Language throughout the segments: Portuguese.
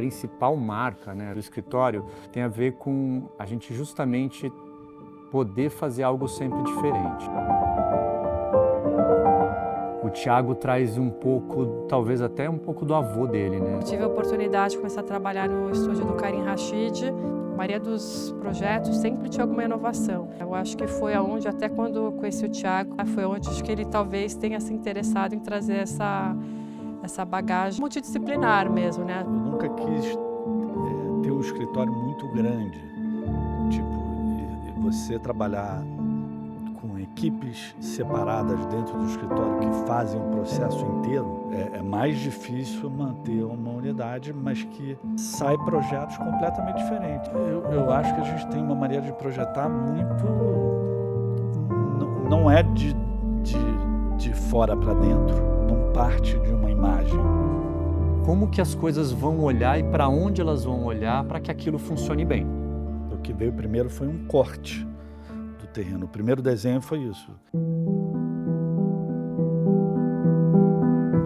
principal marca, né, do escritório tem a ver com a gente justamente poder fazer algo sempre diferente. O Thiago traz um pouco, talvez até um pouco do avô dele, né? Eu tive a oportunidade de começar a trabalhar no estúdio do Karim Rashid. A maioria dos projetos sempre tinha alguma inovação. Eu acho que foi aonde, até quando eu conheci o Thiago, foi onde acho que ele talvez tenha se interessado em trazer essa bagagem multidisciplinar mesmo, né? Eu nunca quis ter um escritório muito grande, tipo, você trabalhar com equipes separadas dentro do escritório que fazem o processo inteiro, é mais difícil manter uma unidade, mas que sai projetos completamente diferentes. Eu acho que a gente tem uma maneira de projetar muito... Não é de fora para dentro, não parte de uma imagem. Como que as coisas vão olhar e para onde elas vão olhar para que aquilo funcione bem? O que veio primeiro foi um corte do terreno. O primeiro desenho foi isso.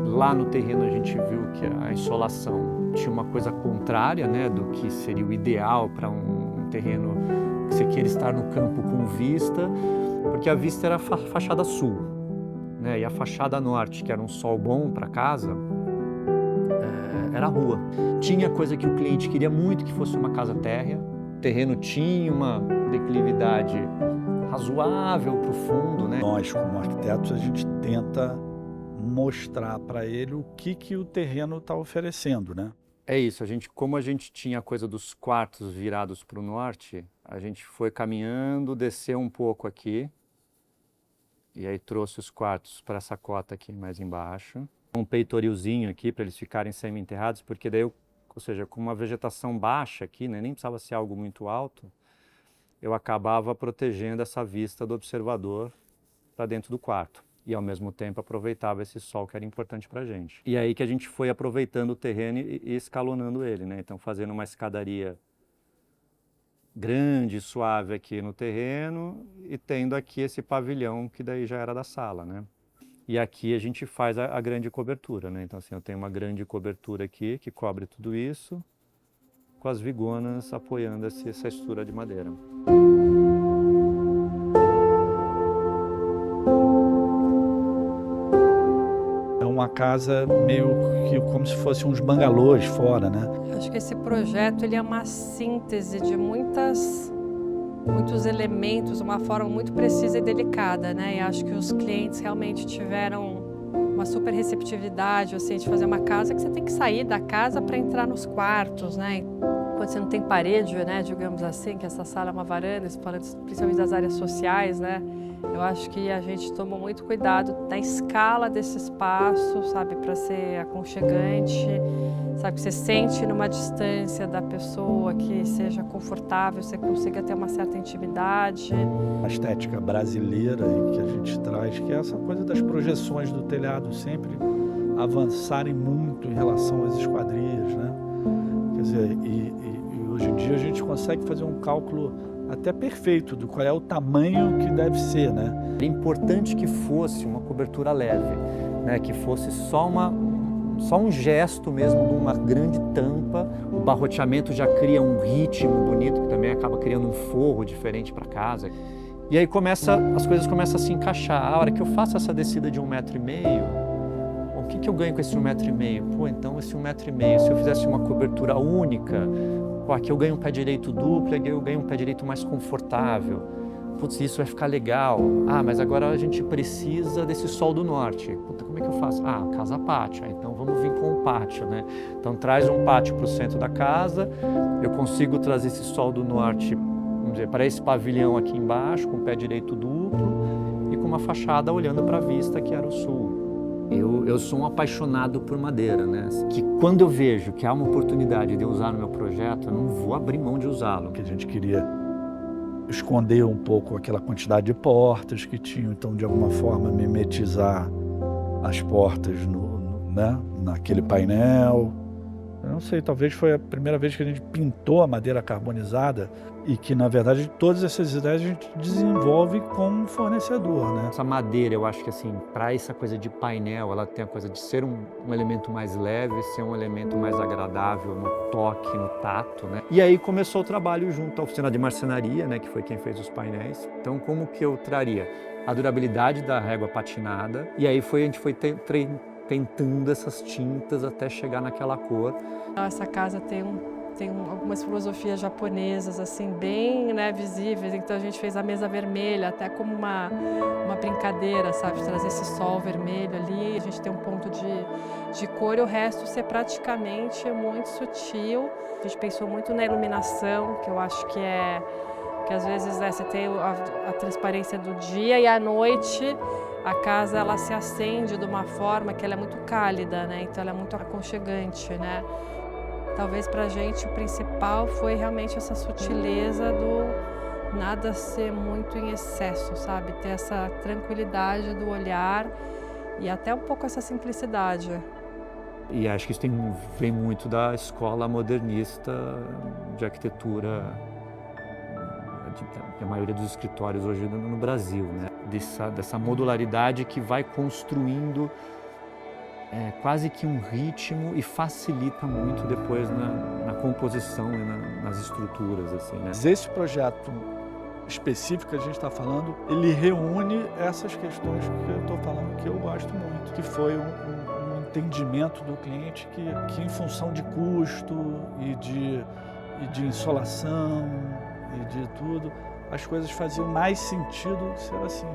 Lá no terreno a gente viu que a insolação tinha uma coisa contrária, né, do que seria o ideal para um terreno que você queira estar no campo com vista, porque a vista era a fachada sul, né, e a fachada norte, que era um sol bom para casa, era a rua. Tinha coisa que o cliente queria muito, que fosse uma casa térrea. O terreno tinha uma declividade razoável para o fundo, né? Nós, como arquitetos, a gente tenta mostrar para ele o que o terreno está oferecendo, né? É isso, como a gente tinha a coisa dos quartos virados para o norte, a gente foi caminhando, desceu um pouco aqui, e aí trouxe os quartos para essa cota aqui mais embaixo. Um peitorilzinho aqui para eles ficarem semi-enterrados, porque daí, ou seja, com uma vegetação baixa aqui, né, nem precisava ser algo muito alto, eu acabava protegendo essa vista do observador para dentro do quarto. E ao mesmo tempo aproveitava esse sol que era importante para a gente. E aí que a gente foi aproveitando o terreno e escalonando ele, né? Então fazendo uma escadaria grande, suave aqui no terreno e tendo aqui esse pavilhão que daí já era da sala, né? E aqui a gente faz a grande cobertura, né? Então assim, eu tenho uma grande cobertura aqui que cobre tudo isso, com as vigonas apoiando essa estrutura de madeira. É uma casa meio que como se fosse uns bangalôs fora, né? Eu acho que esse projeto ele é uma síntese de muitos elementos, uma forma muito precisa e delicada, né? E acho que os clientes realmente tiveram uma super receptividade, assim, de fazer uma casa que você tem que sair da casa para entrar nos quartos, né? Quando você não tem parede, né, digamos assim, que essa sala é uma varanda, principalmente das áreas sociais, né? Eu acho que a gente tomou muito cuidado da escala desse espaço, sabe, para ser aconchegante, sabe, que você sente numa distância da pessoa, que seja confortável, você consiga ter uma certa intimidade. A estética brasileira que a gente traz, que é essa coisa das projeções do telhado sempre avançarem muito em relação às esquadrias, né? Quer dizer, e hoje em dia a gente consegue fazer um cálculo até perfeito do qual é o tamanho que deve ser, né? É importante que fosse uma cobertura leve, né? Que fosse só um gesto mesmo de uma grande tampa. O barroteamento já cria um ritmo bonito, que também acaba criando um forro diferente para casa. E aí as coisas começam a se encaixar. A hora que eu faço essa descida de 1,5 m, o que eu ganho com esse 1,5 m? Pô, então esse 1,5 m, se eu fizesse uma cobertura única, pô, aqui eu ganho um pé direito duplo, aqui eu ganho um pé direito mais confortável. Putz, isso vai ficar legal. Ah, mas agora a gente precisa desse sol do norte. Puta, como é que eu faço? Ah, casa pátio. Então vamos vir com o pátio, né? Então traz um pátio para o centro da casa, eu consigo trazer esse sol do norte, vamos dizer, para esse pavilhão aqui embaixo, com o pé direito duplo e com uma fachada olhando para a vista que era o sul. Eu sou um apaixonado por madeira, né? Que quando eu vejo que há uma oportunidade de eu usar no meu projeto, eu não vou abrir mão de usá-lo. Que a gente queria esconder um pouco aquela quantidade de portas que tinham, então de alguma forma mimetizar as portas né? Naquele painel, Eu não sei, talvez foi a primeira vez que a gente pintou a madeira carbonizada e que, na verdade, todas essas ideias a gente desenvolve com um fornecedor, né? Essa madeira, eu acho que assim, para essa coisa de painel, ela tem a coisa de ser um elemento mais leve, ser um elemento mais agradável no toque, no tato, né? E aí começou o trabalho junto à oficina de marcenaria, né, que foi quem fez os painéis. Então, como que eu traria? A durabilidade da régua patinada, e aí a gente foi tentando essas tintas até chegar naquela cor. Essa casa tem algumas filosofias japonesas assim bem, né, visíveis, então a gente fez a mesa vermelha até como uma brincadeira, sabe, de trazer esse sol vermelho ali. A gente tem um ponto de cor e o resto ser praticamente muito sutil. A gente pensou muito na iluminação, que eu acho que às vezes, né, você tem a transparência do dia e à noite a casa ela se acende de uma forma que ela é muito cálida, né? Então ela é muito aconchegante, né? Talvez pra gente o principal foi realmente essa sutileza do nada ser muito em excesso, sabe? Ter essa tranquilidade do olhar e até um pouco essa simplicidade. E acho que isso vem muito da escola modernista de arquitetura, a maioria dos escritórios hoje no Brasil, né? Dessa modularidade que vai construindo quase que um ritmo e facilita muito depois na composição e nas estruturas, assim, né? Esse projeto específico que a gente está falando, ele reúne essas questões que eu estou falando que eu gosto muito, que foi um entendimento do cliente que em função de custo e de insolação e de tudo, as coisas faziam mais sentido ser assim.